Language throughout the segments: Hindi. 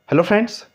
हेलो फ्रेंड्स,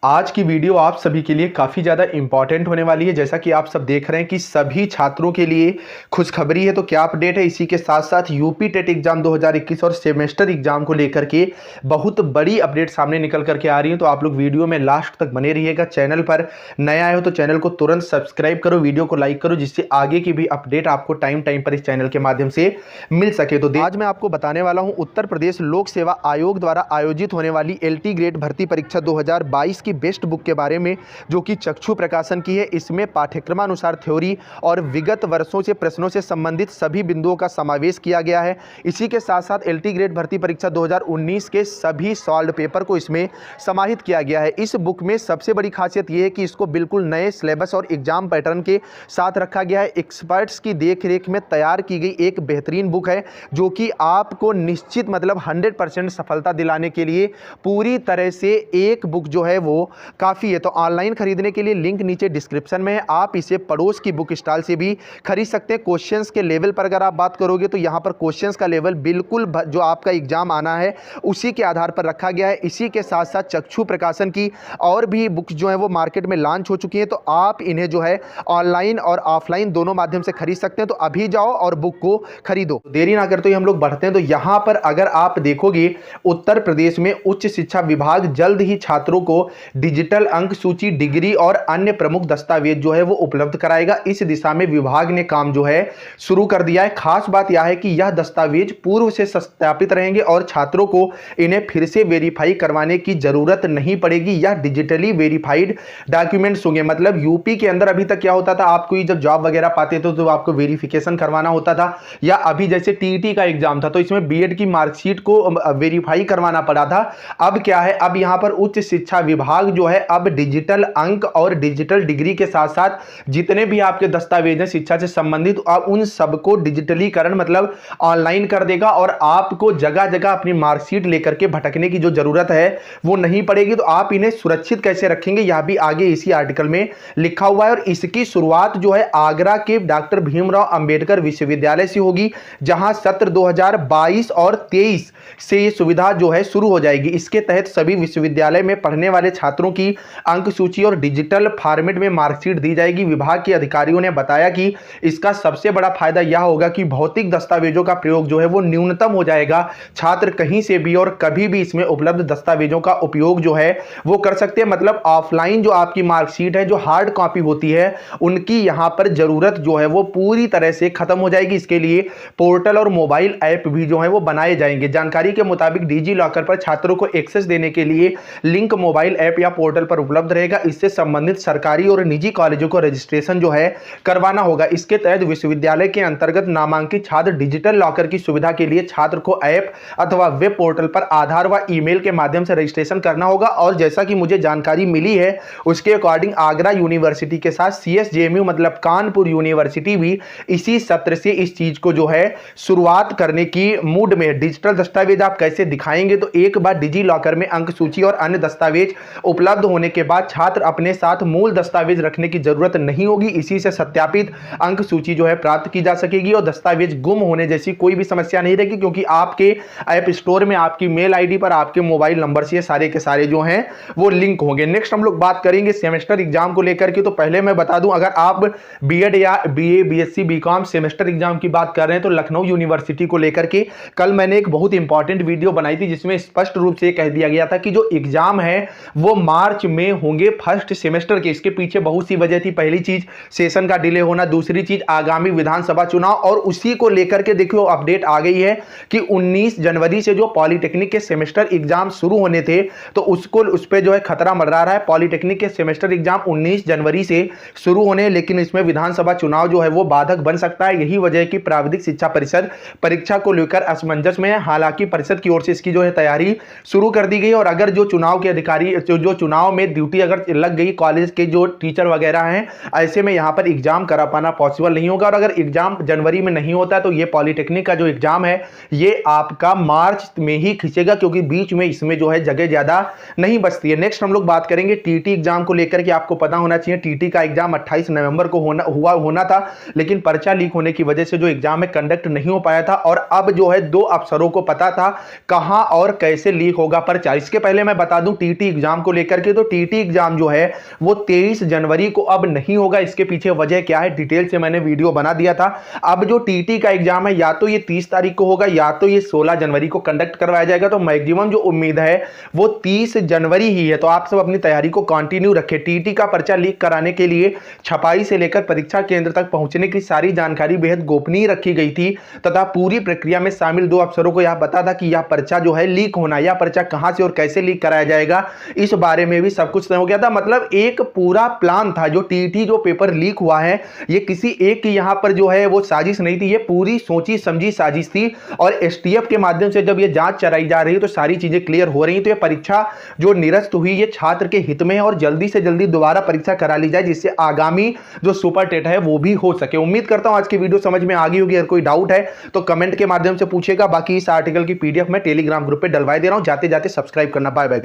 आज की वीडियो आप सभी के लिए काफ़ी ज़्यादा इंपॉर्टेंट होने वाली है। जैसा कि आप सब देख रहे हैं कि सभी छात्रों के लिए खुशखबरी है। तो क्या अपडेट है, इसी के साथ साथ यूपी टेट एग्जाम 2021 और सेमेस्टर एग्जाम को लेकर के बहुत बड़ी अपडेट सामने निकल करके आ रही है। तो आप लोग वीडियो में लास्ट तक बने रहिएगा। चैनल पर नया आए हो तो चैनल को तुरंत सब्सक्राइब करो, वीडियो को लाइक करो, जिससे आगे की भी अपडेट आपको टाइम टाइम पर इस चैनल के माध्यम से मिल सके। तो आज मैं आपको बताने वाला हूँ उत्तर प्रदेश लोक सेवा आयोग द्वारा आयोजित होने वाली LT ग्रेड भर्ती परीक्षा 2022 की बेस्ट बुक के बारे में, जो कि चक्षु प्रकाशन की है। इसमें पाठ्यक्रमानुसार थ्योरी और विगत वर्षों से प्रश्नों से संबंधित सभी बिंदुओं का समावेश किया गया है। इसी के साथ साथ LT ग्रेड भर्ती परीक्षा 2019 के सभी सॉल्व पेपर को इसमें समाहित किया गया है। इस बुक में सबसे बड़ी खासियत यह है कि इसको बिल्कुल नए सिलेबस और एग्जाम पैटर्न के साथ रखा गया है। एक्सपर्ट्स की देखरेख में तैयार की गई एक बेहतरीन बुक है, जो कि आपको निश्चित 100% सफलता दिलाने के लिए पूरी तरह से एक बुक जो है वो काफ़ी है। तो ऑनलाइन खरीदने के लिए लिंक नीचे डिस्क्रिप्शन में है। आप इसे पड़ोस की बुक स्टॉल से भी खरीद सकते हैं। क्वेश्चंस के लेवल पर अगर आप बात करोगे तो यहाँ पर क्वेश्चंस का लेवल बिल्कुल जो आपका एग्जाम आना है उसी के आधार पर रखा गया है। इसी के साथ साथ चक्षु प्रकाशन की और भी बुक्स जो है वो मार्केट में लॉन्च हो चुकी हैं। तो आप इन्हें जो है ऑनलाइन और ऑफलाइन दोनों माध्यम से खरीद सकते हैं। तो अभी जाओ और बुक को खरीदो। देरी ना करते हुए हम लोग बढ़ते हैं। तो यहाँ पर अगर आप देखोगे, उत्तर प्रदेश में उच्च शिक्षा विभाग जल्द ही छात्रों को डिजिटल अंक सूची, डिग्री और अन्य प्रमुख दस्तावेज जो है वो उपलब्ध कराएगा। इस दिशा में विभाग ने काम जो है शुरू कर दिया है। खास बात यह है कि यह दस्तावेज पूर्व से सत्यापित रहेंगे और छात्रों को इन्हें फिर से वेरीफाई करवाने की जरूरत नहीं पड़ेगी। यह डिजिटली वेरीफाइड डॉक्यूमेंट्स होंगे। मतलब यूपी के अंदर अभी तक क्या होता था, आपको जब जॉब वगैरह पाते थे तो आपको वेरिफिकेशन करवाना होता था, या अभी जैसे टीईटी का एग्जाम था तो इसमें बीएड की मार्कशीट को वेरीफाई करवाना पड़ा था। अब क्या है, अब यहां पर उच्च शिक्षा विभाग जो है अब डिजिटल अंक और डिजिटल डिग्री के साथ साथ जितने भी आपके दस्तावेज हैं शिक्षा से संबंधित, अब उन सबको डिजिटलीकरण मतलब ऑनलाइन कर देगा और आपको जगह जगह अपनी मार्कशीट लेकर के भटकने की जो जरूरत है वो नहीं पड़ेगी। तो आप इन्हें सुरक्षित कैसे रखेंगे, यह भी आगे इसी आर्टिकल में लिखा हुआ है। और इसकी शुरुआत जो है आगरा के डॉक्टर भीमराव अंबेडकर विश्वविद्यालय से होगी, जहां सत्र 2022 और 23 से ये सुविधा जो है शुरू हो जाएगी। इसके तहत सभी विश्वविद्यालय में पढ़ने वाले छात्रों की अंक सूची और डिजिटल फॉर्मेट में मार्कशीट दी जाएगी। विभाग के अधिकारियों ने बताया कि इसका सबसे बड़ा फायदा यह होगा कि भौतिक दस्तावेजों का प्रयोग जो है वो न्यूनतम हो जाएगा। छात्र कहीं से भी और कभी भी इसमें उपलब्ध दस्तावेजों का उपयोग जो है वो कर सकते हैं। मतलब ऑफलाइन जो आपकी मार्कशीट है, जो हार्ड कॉपी होती है, उनकी यहां पर जरूरत जो है वो पूरी तरह से खत्म हो जाएगी। इसके लिए पोर्टल और मोबाइल ऐप भी जो है वो बनाए जाएंगे। जानकारी के मुताबिक डिजी लॉकर पर छात्रों को एक्सेस देने के लिए लिंक मोबाइल ऐप या पोर्टल पर उपलब्ध रहेगा। इससे संबंधित सरकारी और निजी कॉलेजों को रजिस्ट्रेशन जो है करवाना होगा। इसके तहत विश्वविद्यालय के अंतर्गत नामांकित छात्र डिजिटल लॉकर की सुविधा के लिए छात्र को ऐप अथवा वेब पोर्टल पर आधार व ईमेल के माध्यम से रजिस्ट्रेशन करना होगा। और जैसा कि मुझे जानकारी मिली है उसके अकॉर्डिंग आगरा यूनिवर्सिटी के साथ CSJMU मतलब कानपुर यूनिवर्सिटी भी इसी सत्र से इस चीज को जो है शुरुआत करने की मूड में। डिजिटल दस्तावेज आप कैसे दिखाएंगे, तो एक बार डिजी लॉकर में अंक सूची और अन्य दस्तावेज उपलब्ध होने के बाद छात्र अपने साथ मूल दस्तावेज रखने की जरूरत नहीं होगी। इसी से सत्यापित अंक सूची जो है प्राप्त की जा सकेगी और दस्तावेज गुम होने जैसी कोई भी समस्या नहीं रहेगी, क्योंकि आपके ऐप स्टोर में आपकी मेल आईडी पर आपके मोबाइल नंबर से सारे के सारे जो हैं वो लिंक होंगे। नेक्स्ट हम लोग बात करेंगे सेमेस्टर एग्जाम को लेकर के। तो पहले मैं बता दूं, अगर आप बीएड या BA BSc BCom semester exam की बात कर रहे हैं तो लखनऊ यूनिवर्सिटी को लेकर के कल मैंने एक बहुत इंपॉर्टेंट वीडियो बनाई थी, जिसमें स्पष्ट रूप से कह दिया गया था कि जो एग्जाम है वो मार्च में होंगे फर्स्ट सेमेस्टर के। इसके पीछे बहुत सी वजह थी। पहली चीज सेशन का डिले होना, दूसरी चीज आगामी विधानसभा चुनाव, और उसी को लेकर के देखियो अपडेट आ गई है कि 19 जनवरी से जो पॉलिटेक्निक के सेमेस्टर एग्जाम शुरू होने थे तो उस पे जो है खतरा मंडरा रहा है। पॉलिटेक्निक के सेमेस्टर एग्जाम 19 जनवरी से शुरू होने, लेकिन इसमें विधानसभा चुनाव जो है वो बाधक बन सकता है। यही वजह है कि प्राविधिक शिक्षा परिषद परीक्षा को लेकर असमंजस में है। हालांकि परिषद की ओर से इसकी जो है तैयारी शुरू कर दी गई, और अगर जो चुनाव के अधिकारी जो चुनाव में ड्यूटी अगर लग गई कॉलेज के जो टीचर वगैरह हैं, ऐसे में यहां पर एग्जाम करा पाना पॉसिबल नहीं होगा। और अगर एग्जाम जनवरी में नहीं होता तो ये पॉलिटेक्निक का जो एग्जाम है ये आपका मार्च में ही खींचेगा, क्योंकि बीच में इसमें जो है जगह ज्यादा नहीं बचती है। नेक्स्ट हम लोग बात करेंगे टीटी एग्जाम को लेकर के। आपको पता होना चाहिए टीटी का एग्जाम 28 नवंबर को होना था, लेकिन पर्चा लीक होने की वजह से जो एग्जाम है कंडक्ट नहीं हो पाया था। और अब जो है 2 अफसरों को पता पता था कहां और कैसे लीक होगा पर्चा। इसके पहले मैं बता दूं टीटी एग्जाम को लेकर के, तो टीटी एग्जाम जो है वो 23 जनवरी को अब नहीं होगा। इसके पीछे वजह क्या है डिटेल से मैंने वीडियो बना दिया था। अब जो टीटी का एग्जाम है या तो ये 30 तारीख को होगा या तो ये 16 जनवरी को कंडक्ट करवाया जाएगा। तो मैक्सिमम जो उम्मीद है वो 30 जनवरी ही है। तो आप सब अपनी तैयारी को कंटिन्यू रखें। टीटी का पर्चा लीक कराने के लिए छपाई से लेकर परीक्षा केंद्र तक पहुंचने की सारी जानकारी बेहद गोपनीय रखी गई थी तथा पूरी प्रक्रिया में शामिल 2 अफसरों को यह पता था कि यह पर्चा जो है लीक होना, यह पर्चा कहां से और कैसे लीक कराया जाएगा, इस बारे में भी सब कुछ तय हो गया था। मतलब एक पूरा प्लान था। जो टीटी जो पेपर लीक हुआ है ये किसी एक की यहां पर जो है वो साजिश नहीं थी, ये पूरी सोची समझी साजिश थी। और एसटीएफ के माध्यम से जब ये जांच चलाई जा रही है तो सारी चीजें क्लियर हो रही। तो ये परीक्षा जो निरस्त हुई ये छात्र के हित में है और जल्दी से जल्दी दोबारा परीक्षा करा ली जाए जिससे आगामी जो सुपर टेट है वो भी हो सके। उम्मीद करता हूं आज की वीडियो समझ में आ गई होगी। अगर कोई डाउट है तो कमेंट के माध्यम से पूछेगा। बाकी इस आर्टिकल की पीडीएफ मैं टेलीग्राम ग्रुप पे डलवा दे रहा हूं, जाते जाते सब्सक्राइब करना। Bye bye.